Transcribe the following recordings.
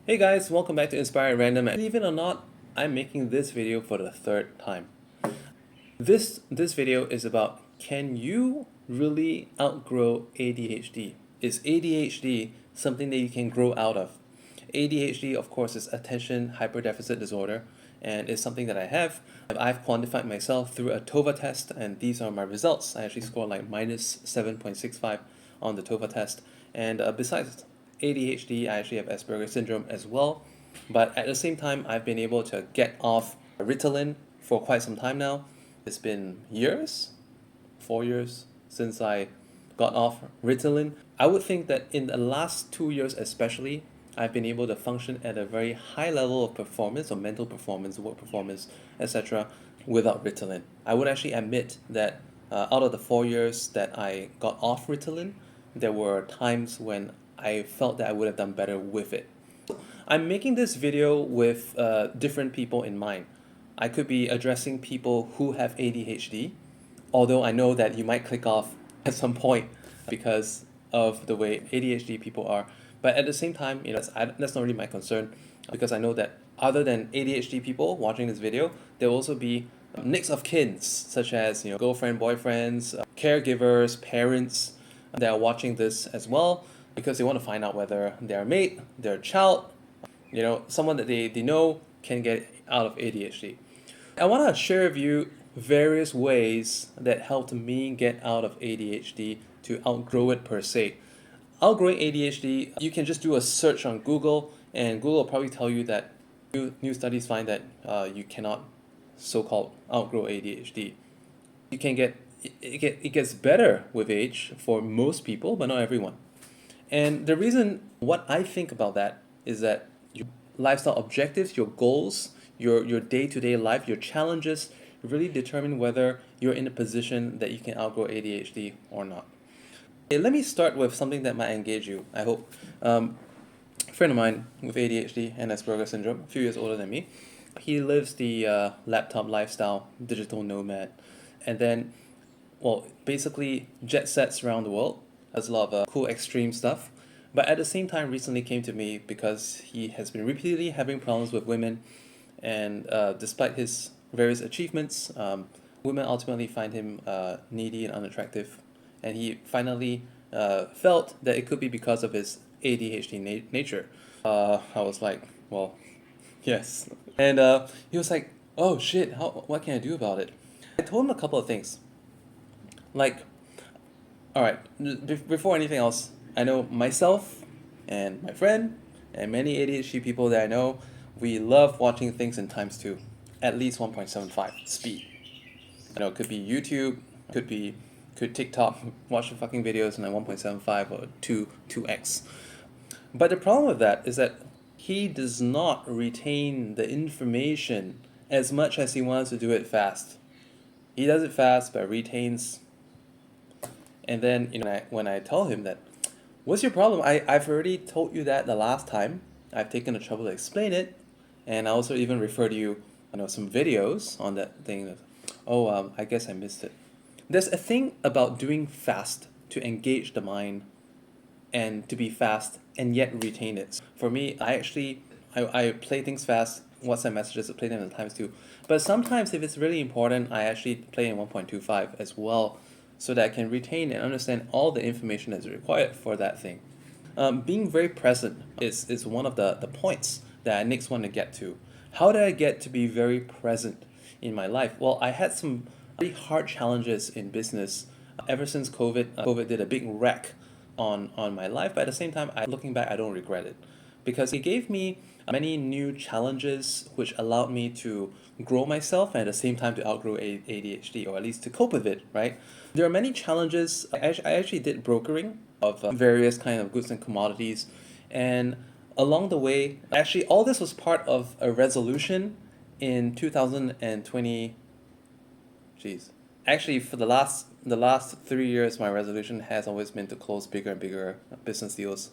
Hey guys, welcome back to Inspired Random. Believe it or not, I'm making this video for the third time. This video is about, can you really outgrow ADHD? Is ADHD something that you can grow out of? ADHD, of course, is attention hyperdeficit disorder, and it's something that I have. I've quantified myself through a TOVA test, and these are my results. I actually scored like minus 7.65 on the TOVA test. And besides ADHD, I actually have Asperger's syndrome as well. But at the same time, I've been able to get off Ritalin for quite some time now. It's been years, 4 years since I got off Ritalin. I would think that in the last 2 years especially, I've been able to function at a very high level of performance or mental performance, work performance, etc. without Ritalin. I would actually admit that out of the 4 years that I got off Ritalin, there were times when I felt that I would have done better with it. I'm making this video with different people in mind. I could be addressing people who have ADHD, although I know that you might click off at some point because of the way ADHD people are. But at the same time, that's not really my concern, because I know that other than ADHD people watching this video, there will also be next of kins, such as girlfriend, boyfriends, caregivers, parents that are watching this as well, because they want to find out whether their mate, their child, someone that they know can get out of ADHD. I want to share with you various ways that helped me get out of ADHD to outgrow it per se. Outgrowing ADHD, you can just do a search on Google, and Google will probably tell you that new studies find that you cannot so-called outgrow ADHD. You can it gets better with age for most people, but not everyone. And the reason what I think about that is that your lifestyle objectives, your goals, your day-to-day life, your challenges really determine whether you're in a position that you can outgrow ADHD or not. Okay, let me start with something that might engage you, I hope. A friend of mine with ADHD and Asperger's syndrome, a few years older than me, he lives the laptop lifestyle, digital nomad, and then, well, basically jet sets around the world, does a lot of cool extreme stuff. But at the same time, recently came to me because he has been repeatedly having problems with women, and despite his various achievements, women ultimately find him needy and unattractive. And he finally felt that it could be because of his ADHD nature. I was like, well, yes. And he was like, oh shit, what can I do about it? I told him a couple of things. Like, alright, before anything else, I know myself and my friend and many ADHD people that I know, we love watching things in times 2, at least 1.75 speed. It could be YouTube, could TikTok, watch the fucking videos in like 1.75 or 2x. But the problem with that is that he does not retain the information as much as he wants to do it fast. He does it fast but retains. And then when I tell him that, what's your problem? I've already told you that the last time. I've taken the trouble to explain it, and I also even referred you some videos on that thing. I guess I missed it. There's a thing about doing fast to engage the mind and to be fast and yet retain it. For me, I play things fast, WhatsApp messages, I play them at times too. But sometimes if it's really important, I actually play in 1.25 as well, so that I can retain and understand all the information that's required for that thing. Being very present is one of the points that I next want to get to. How did I get to be very present in my life? Well, I had some very hard challenges in business ever since COVID. COVID did a big wreck on my life, but at the same time, looking back, I don't regret it, because it gave me many new challenges which allowed me to grow myself and at the same time to outgrow ADHD, or at least to cope with it, right? There are many challenges. I actually did brokering of various kind of goods and commodities, and along the way, actually all this was part of a resolution in 2020. Jeez. Actually, for the last 3 years, my resolution has always been to close bigger and bigger business deals,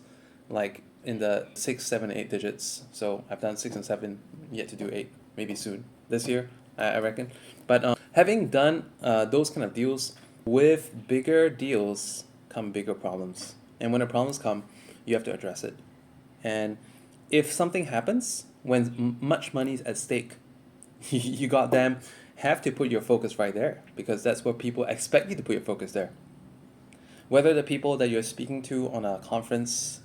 like in the 6, 7, 8 digits. So I've done 6 and 7, yet to do 8, maybe soon this year, I reckon. But having done those kind of deals, with bigger deals come bigger problems, and when the problems come, you have to address it. And if something happens when much money is at stake, you goddamn have to put your focus right there, because that's where people expect you to put your focus there. Whether the people that you're speaking to on a conference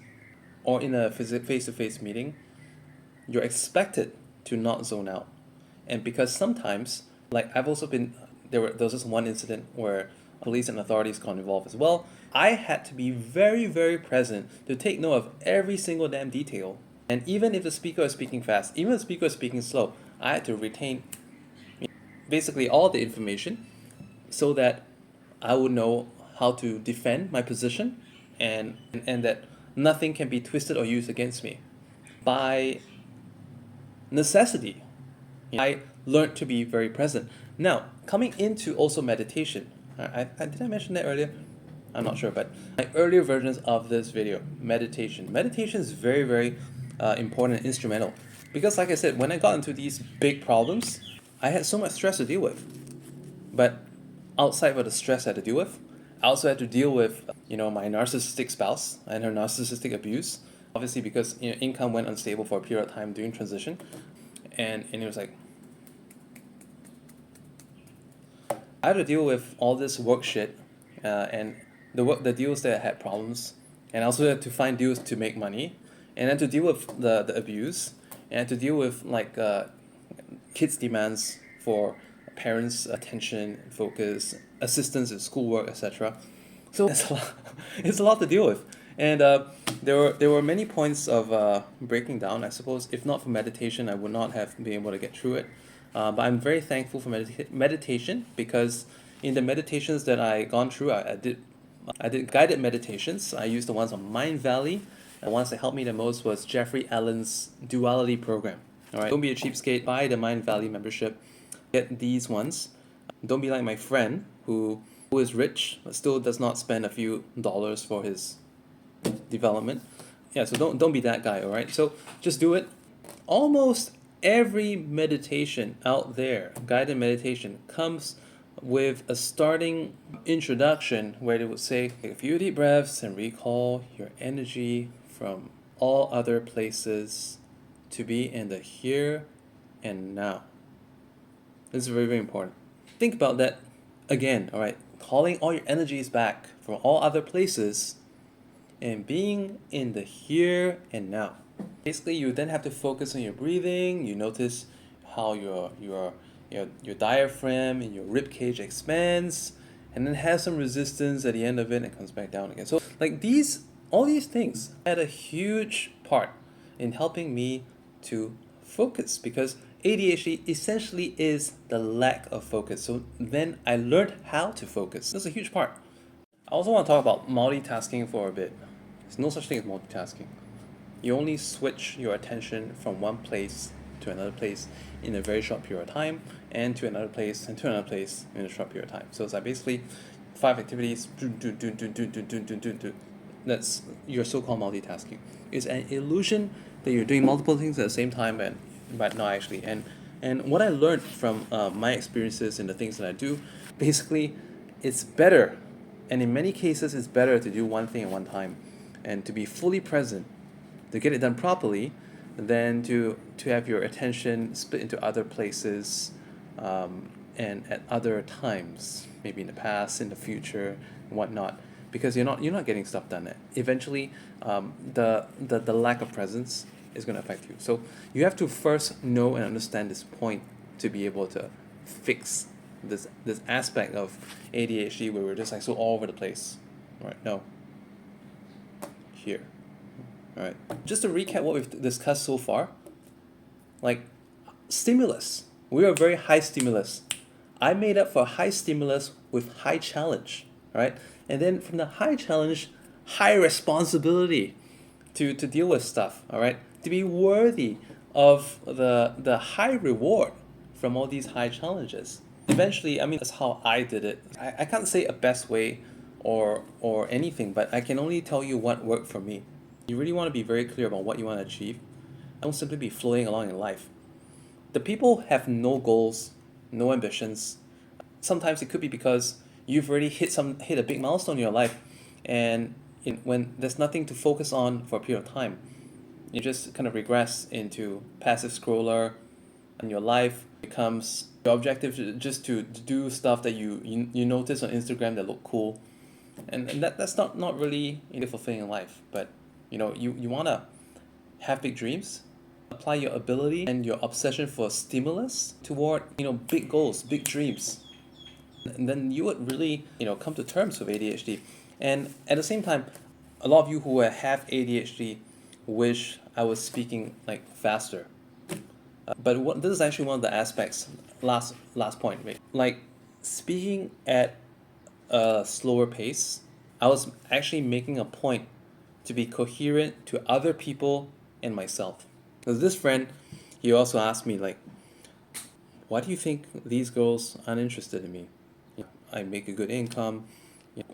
or in a face-to-face meeting, you're expected to not zone out. And because sometimes, like I've also been, there was this one incident where police and authorities got involved as well. I had to be very, very present to take note of every single damn detail. And even if the speaker is speaking fast, even if the speaker is speaking slow, I had to retain basically all the information so that I would know how to defend my position, and that nothing can be twisted or used against me. By necessity, I learned to be very present. Now, coming into also meditation, did I mention that earlier? I'm not sure, but my earlier versions of this video, meditation. Meditation is very, very important and instrumental, because like I said, when I got into these big problems, I had so much stress to deal with. But outside of the stress I had to deal with, I also had to deal with, my narcissistic spouse and her narcissistic abuse. Obviously, because income went unstable for a period of time during transition, and it was like I had to deal with all this work shit, and the deals that had problems, and I also had to find deals to make money, and then to deal with the abuse, and to deal with kids' demands for parents' attention, focus, assistance in schoolwork, etc. So it's a lot to deal with, and there were many points of breaking down. I suppose if not for meditation, I would not have been able to get through it. But I'm very thankful for meditation, because in the meditations that I gone through, I did guided meditations. I used the ones on Mindvalley. The ones that helped me the most was Jeffrey Allen's Duality program. All right, don't be a cheapskate. Buy the Mindvalley membership. Get these ones. Don't be like my friend who is rich but still does not spend a few dollars for his development. Yeah, so don't be that guy. All right, so just do it. Almost every meditation out there, guided meditation, comes with a starting introduction where they would say, take a few deep breaths and recall your energy from all other places to be in the here and now. This is very, very important. Think about that again, all right? Calling all your energies back from all other places and being in the here and now. Basically, you then have to focus on your breathing. You notice how your diaphragm and your rib cage expands, and then has some resistance at the end of it and comes back down again. So like all these things had a huge part in helping me to focus, because ADHD essentially is the lack of focus. So then I learned how to focus. That's a huge part. I also want to talk about multitasking for a bit. There's no such thing as multitasking. You only switch your attention from one place to another place in a very short period of time, and to another place and to another place in a short period of time. So it's like basically 5 activities. That's your so-called multitasking. It's an illusion that you're doing multiple things at the same time, but not actually. And what I learned from my experiences and the things that I do, basically, it's better, and in many cases, it's better to do one thing at one time, and to be fully present, to get it done properly, than to have your attention split into other places, and at other times, maybe in the past, in the future, and whatnot, because you're not getting stuff done. Eventually, the lack of presence is going to affect you. So you have to first know and understand this point to be able to fix this aspect of ADHD where we're just like so all over the place. All right, no. Here. All right. Just to recap what we've discussed so far, like stimulus. We are very high stimulus. I made up for high stimulus with high challenge. All right. And then from the high challenge, high responsibility to deal with stuff. All right. To be worthy of the high reward from all these high challenges. Eventually, I mean, that's how I did it. I can't say a best way or anything, but I can only tell you what worked for me. You really want to be very clear about what you want to achieve. Don't simply be floating along in life. The people have no goals, no ambitions. Sometimes it could be because you've already hit a big milestone in your life, and when there's nothing to focus on for a period of time, You just kind of regress into passive scroller, and your life becomes your objective just to do stuff that you notice on Instagram that look cool, and that's not really a fulfilling life. But you want to have big dreams, apply your ability and your obsession for stimulus toward big goals, big dreams, and then you would really come to terms with ADHD. And at the same time, a lot of you who have ADHD wish I was speaking like faster. But this is actually one of the aspects. Last point, right? Like speaking at a slower pace, I was actually making a point to be coherent to other people and myself. Because this friend, he also asked me like, why do you think these girls aren't interested in me? I make a good income,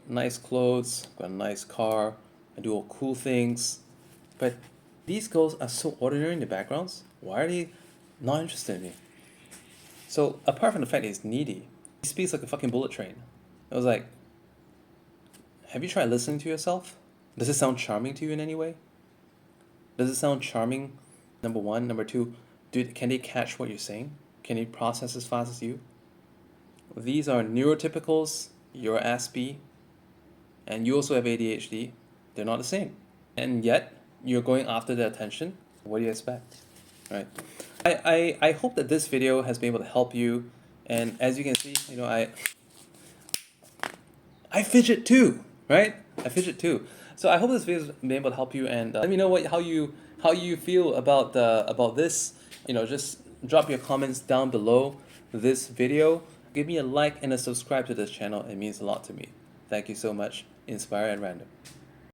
nice clothes, got a nice car, I do all cool things, but these girls are so ordinary in their backgrounds. Why are they not interested in me? So apart from the fact that he's needy, he speaks like a fucking bullet train. I was like, have you tried listening to yourself? Does it sound charming to you in any way? Does it sound charming? Number one. Number two, can they catch what you're saying? Can they process as fast as you? These are neurotypicals, you're ASP, and you also have ADHD. They're not the same. And yet, you're going after their attention. What do you expect? Right? I hope that this video has been able to help you. And as you can see, I fidget too, right? I fidget too. So I hope this video has been able to help you, and let me know how you feel about this. Just drop your comments down below this video. Give me a like and a subscribe to this channel. It means a lot to me. Thank you so much. Inspire at random.